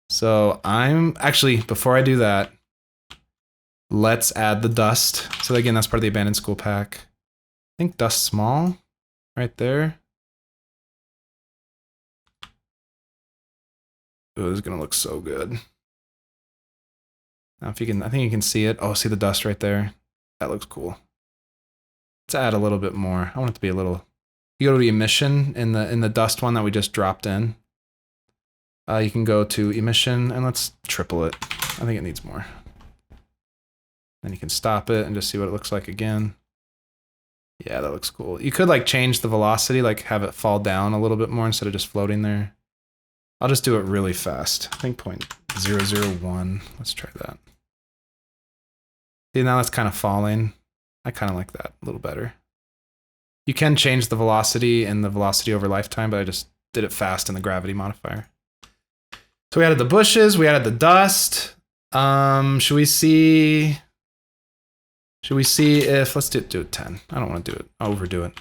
So I'm actually, before I do that, let's add the dust. So again, that's part of the abandoned school pack. I think dust small, right there. Oh, this is gonna look so good. Now if you can, I think you can see it. Oh, see the dust right there? That looks cool. Let's add a little bit more. I want it to be a little, you go to the emission in the dust one that we just dropped in. You can go to emission and let's triple it. I think it needs more. Then you can stop it and just see what it looks like again. Yeah, that looks cool. You could like change the velocity, like have it fall down a little bit more instead of just floating there. I'll just do it really fast. I think 0.001. Let's try that. See, now that's kind of falling. I kind of like that a little better. You can change the velocity and the velocity over lifetime, but I just did it fast in the gravity modifier. So we added the bushes, we added the dust. Should we see if, let's do it 10. I don't want to do it, I'll overdo it.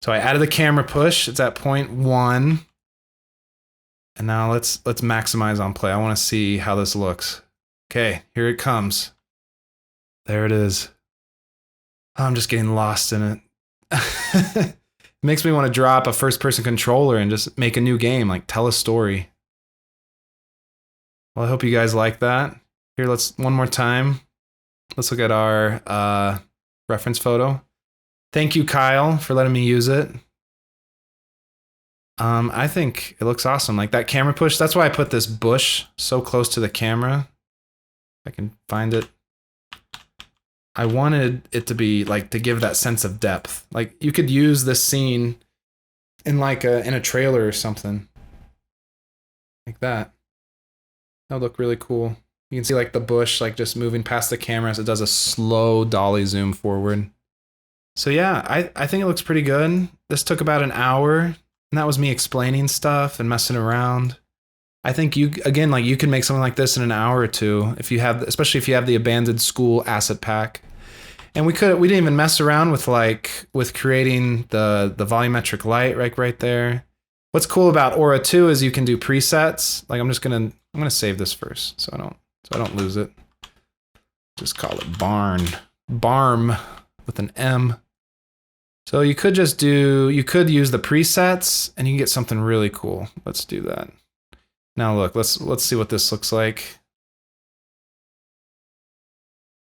So I added the camera push, it's at 0.1. And now let's maximize on play. I want to see how this looks. Okay, here it comes. There it is. I'm just getting lost in it. It makes me want to drop a first-person controller and just make a new game, like tell a story. Well, I hope you guys like that. Here, let's one more time. Let's look at our reference photo. Thank you, Kyle, for letting me use it. I think it looks awesome. Like that camera push, that's why I put this bush so close to the camera. If I can find it. I wanted it to be like, to give that sense of depth. Like you could use this scene in like in a trailer or something. Like that. That would look really cool. You can see like the bush like just moving past the camera as it does a slow dolly zoom forward. So yeah, I think it looks pretty good. This took about an hour. And that was me explaining stuff and messing around. I think you, again, like you can make something like this in an hour or two if you have, especially if you have the abandoned school asset pack. And we didn't even mess around with creating the volumetric light right there. What's cool about Aura 2 is you can do presets. Like I'm gonna save this first so I don't lose it. Just call it Barm with an M. So you could use the presets and you can get something really cool. Let's do that. Now look, let's see what this looks like.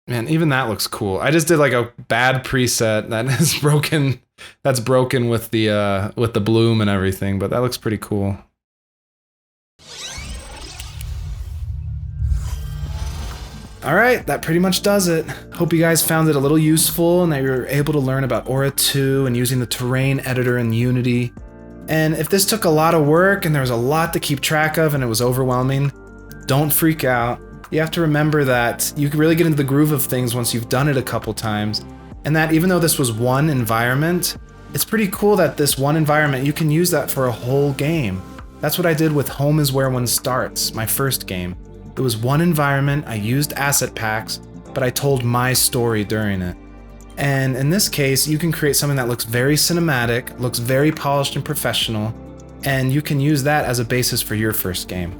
Man, even that looks cool. I just did like a bad preset that is broken. That's broken with the bloom and everything, but that looks pretty cool. All right, that pretty much does it. Hope you guys found it a little useful and that you were able to learn about Aura 2 and using the terrain editor in Unity. And if this took a lot of work and there was a lot to keep track of and it was overwhelming, don't freak out. You have to remember that you can really get into the groove of things once you've done it a couple times. And that even though this was one environment, it's pretty cool that this one environment, you can use that for a whole game. That's what I did with Home is Where One Starts, my first game. It was one environment, I used asset packs, but I told my story during it. And in this case, you can create something that looks very cinematic, looks very polished and professional, and you can use that as a basis for your first game.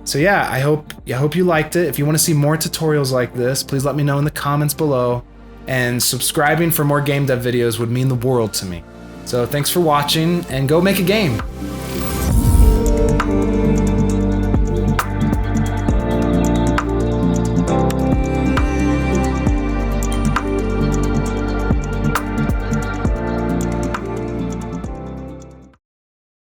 So yeah, I hope you liked it. If you want to see more tutorials like this, please let me know in the comments below, and subscribing for more game dev videos would mean the world to me. So thanks for watching, and go make a game!